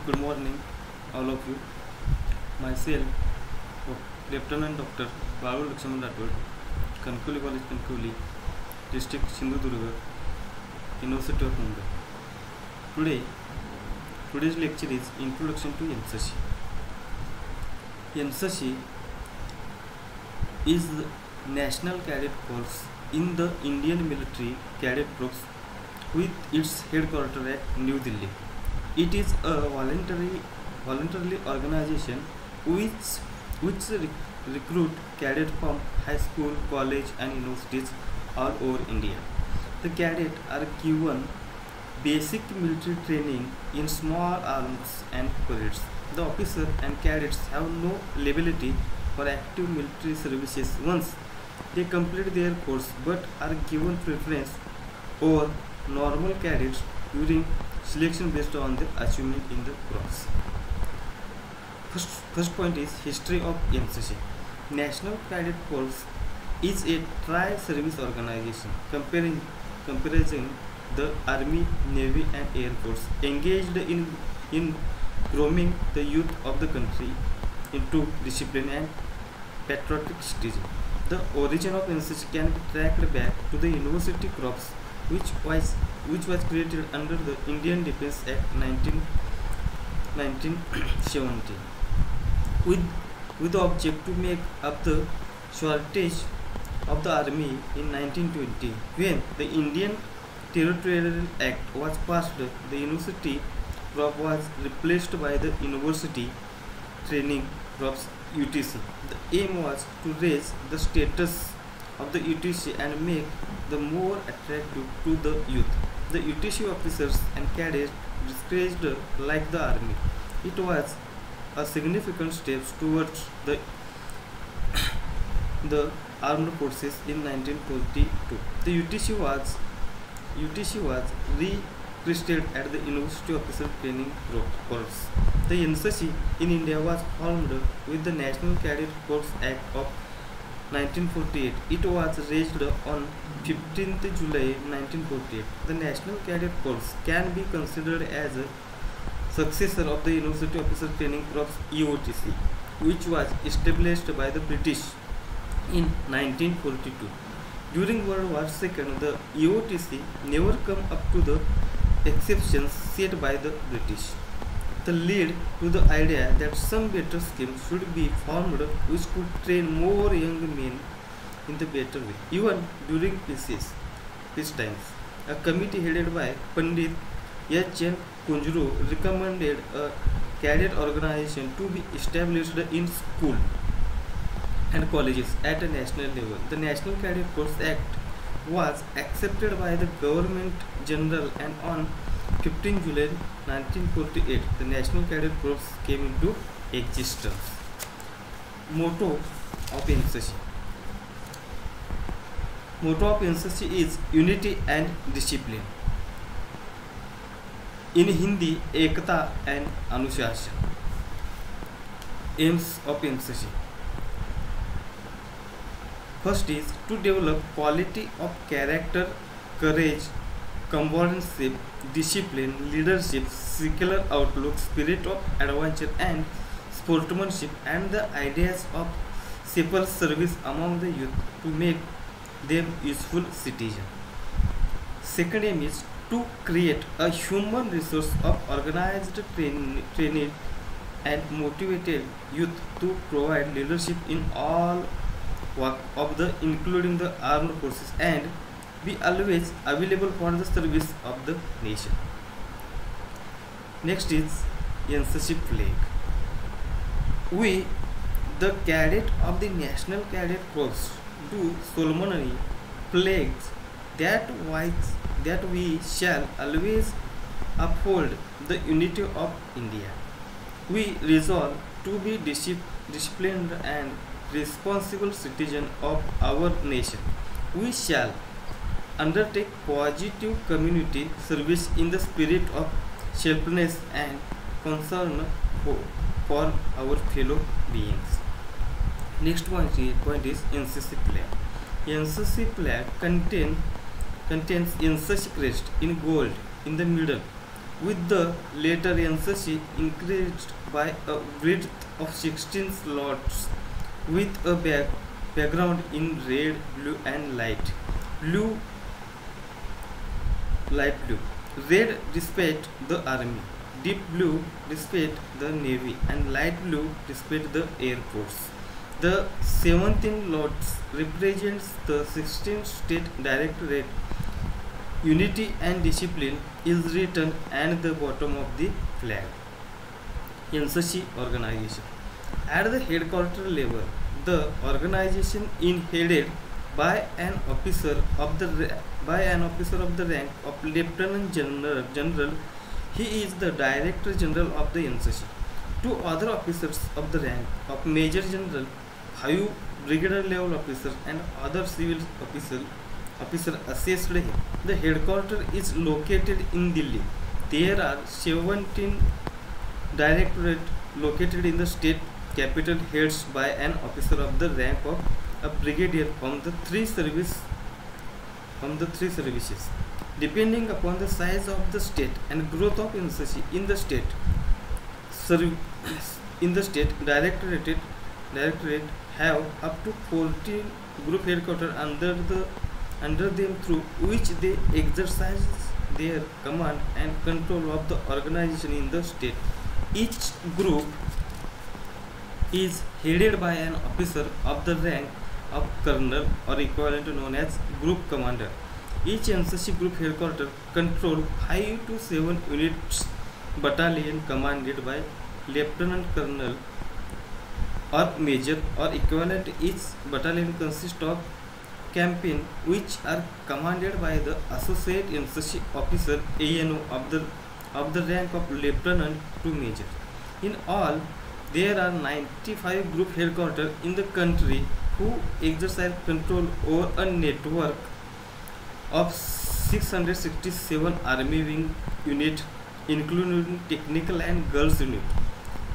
Good morning, all of you. Myself, Lieutenant Dr. Rahul Lakshman Rathod, Kankoli College, Kankoli, District Sindhudurga, University of Mumbai. Today's lecture is Introduction to NCC. NCC is the National Cadet Corps in the Indian Military Cadet Corps with its headquarters at New Delhi. It is a voluntary organization which recruit cadets from high school, college and universities all over India. The cadets are given basic military training in small arms and parades. The officers and cadets have no liability for active military services once they complete their course, but are given preference over normal cadets during selection based on their achievement in the cross. First point is history of NCC. National Cadet Corps is a tri-service organization comprising the Army, Navy and Air Force, engaged in grooming the youth of the country into discipline and patriotic citizen. The origin of NCC can be tracked back to the University Corps, which was created under the Indian Defence Act 1970 with the object to make up the shortage of the army in 1920. When the Indian Territorial Act was passed, the University Corps was replaced by the University Training Corps UTC. The aim was to raise the status of the UTC and make the more attractive to the youth. The UTC officers and cadets disgraced like the army. It was a significant step towards the armed forces in 1942. The UTC was recrested at the University Officer Training Corps. The NCC in India was formed with the National Cadet Corps Act of 1948. It was raised on 15th July 1948. The National Cadet Corps can be considered as a successor of the University Officer Training Corps EOTC, which was established by the British in 1942. During World War II, the EOTC never come up to the exceptions set by the British. The lead to the idea that some better scheme should be formed which could train more young men in the better way. Even during peace times, a committee headed by Pandit H.N. Kunjru recommended a cadet organization to be established in school and colleges at a national level. The National Cadet Corps Act was accepted by the Government General, and on 15 July 1948, the National Cadet Corps came into existence. Motto of NCC. Motto of NCC is unity and discipline. In Hindi, Ekta and Anushashan. Aims of NCC. First is to develop quality of character, courage, companionship, discipline, leadership, secular outlook, spirit of adventure and sportsmanship, and the ideas of civil service among the youth to make them useful citizens. Second aim is to create a human resource of organized trained and motivated youth to provide leadership in all work of the including the armed forces and be always available for the service of the nation. Next is NCC flag. We, the cadet of the National Cadet Corps, do solemnly pledge that we shall always uphold the unity of India. We resolve to be disciplined and responsible citizen of our nation. We shall undertake positive community service in the spirit of selflessness and concern for our fellow beings. Next point is NCC flag. NCC flag contains NCC crest in gold in the middle with the later NCC increased by a width of 16 slots with a background in red, blue and light blue. Red displayed the army, deep blue displayed the navy and light blue displayed the air force. The 17 lots represents the 16 state directorate. Unity and discipline is written at the bottom of the flag. NCC organization. At the headquarters level, the organization is headed by an officer of the rank of Lieutenant General. He is the Director General of the NCC. Two other officers of the rank of Major General, 5 brigadier level officers and other civil officer assessed him. The headquarters is located in Delhi. There are 17 directorates located in the state capital, heads by an officer of the rank of a brigadier from the three services. Depending upon the size of the state and growth of NCC in the state, directorate have up to 14 group headquarters under them, through which they exercise their command and control of the organization in the state. Each group is headed by an officer of the rank of colonel or equivalent known as group commander. Each NCC group headquarters control 5 to 7 units battalion commanded by lieutenant colonel or major or equivalent. Each battalion consists of campaign which are commanded by the associate NCC officer ANO of the rank of lieutenant to major. In all, there are 95 group headquarters in the country who exercise control over a network of 667 army wing unit, including technical and girls unit,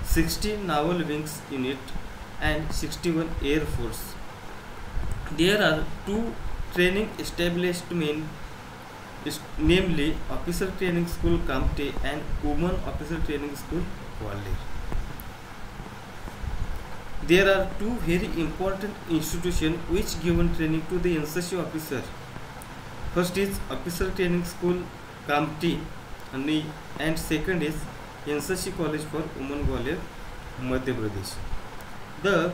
60 naval wings unit and 61 air force. There are 2 training establishments, namely Officer Training School Kamte and Women Officer Training School Gwalior. There are 2 very important institutions which give training to the NCC officer. First is Officer Training School Kamte and second is NCC College for Women Gwalior, Madhya Pradesh. The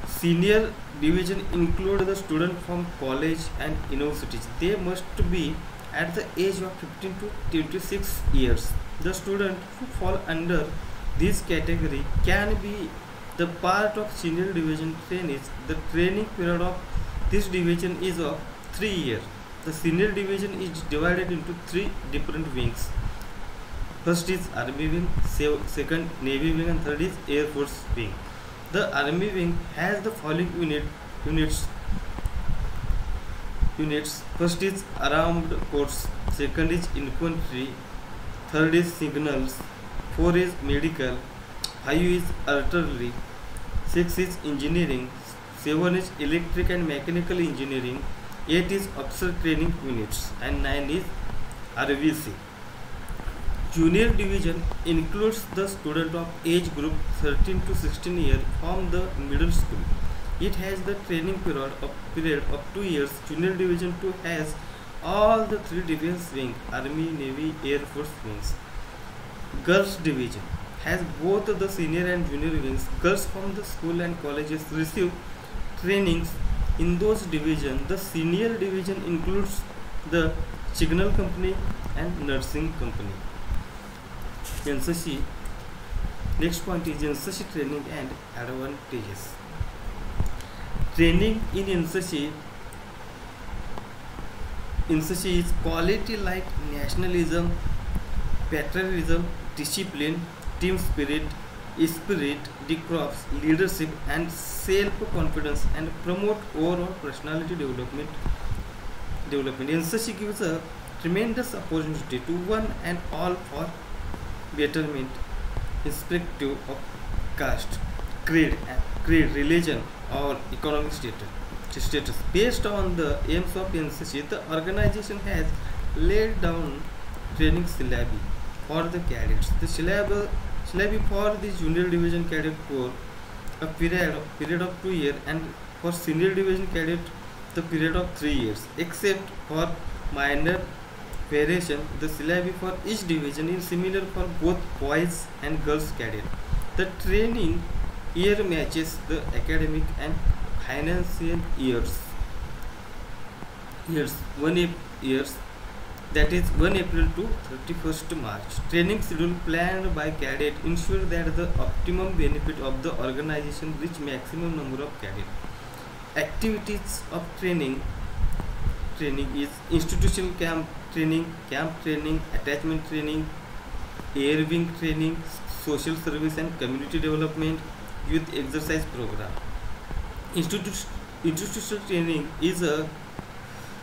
senior division include the student from college and universities. They must be at the age of 15 to 26 years. The student who fall under this category can be the part of senior division trainees. The training period of this division is of 3 years. The senior division is divided into 3 different wings. First is Army wing, second Navy wing and third is Air Force wing. The Army wing has the following units. First is armed corps, second is infantry, third is signals, 4 is medical, 5 is artillery, 6 is engineering, 7 is electric and mechanical engineering, 8 is officer training units and 9 is RVC. Junior division includes the student of age group 13 to 16 years from the middle school. It has the training period of 2 years. Junior division 2 has all the 3 defense wings, Army, Navy, Air Force wings. Girls division has both the senior and junior wings. Girls from the school and colleges receive trainings in those divisions. The senior division includes the signal company and nursing company. NCC. Next point is NCC training and advantages. Training in NCC is quality like nationalism, patriotism, discipline, team spirit, decorum, leadership and self-confidence and promote overall personality development. NCC gives a tremendous opportunity to one and all for betterment, irrespective of caste, creed, religion or economic status. Based on the aims of NCC, the organization has laid down training syllabi for the cadets. The syllabi for the junior division cadet corps a period of 2 years, and for senior division cadet the period of 3 years, except for minor variation. The syllabi for each division is similar for both boys and girls cadet. The training year matches the academic and financial years, that is 1 April to 31st March. Training schedule planned by cadet ensure that the optimum benefit of the organization reach maximum number of cadet. Activities of training is institutional camp training, attachment training, air wing training, social service and community development, youth exercise program. Institutional training is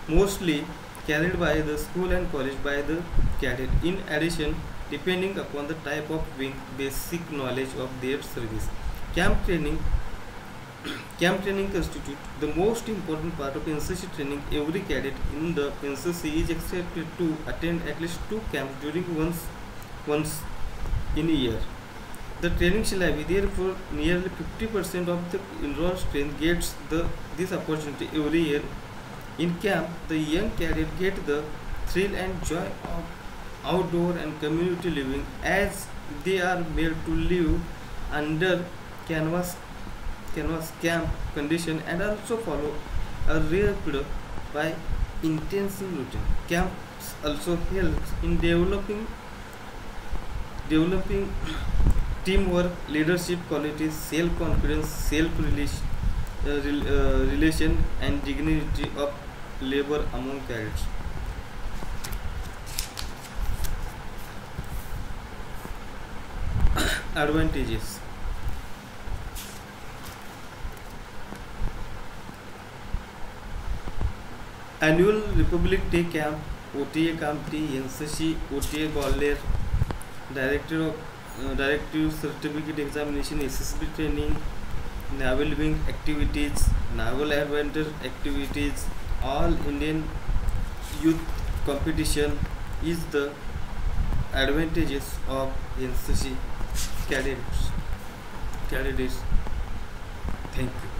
mostly carried by the school and college by the cadet. In addition, depending upon the type of wing, basic knowledge of their service. Camp training constitutes the most important part of NCC training. Every cadet in the NCC is expected to attend at least 2 camps during once in a year. The training syllabi, therefore, nearly 50% of the enrolled strength gets this opportunity every year. In camp, the young cadet get the thrill and joy of outdoor and community living, as they are made to live under canvas camp condition and also follow a rare period by intensive routine. Camps also helps in developing teamwork, leadership qualities, self-confidence, relation and dignity of labor among cadets. Advantages. Annual Republic Day Camp, OTA Kamptee, NCC, OTA Gwalior, Directive Certificate Examination, SSB training, Naval Wing activities, Naval Adventure activities, All Indian Youth Competition is the advantages of NCC cadets. Thank you.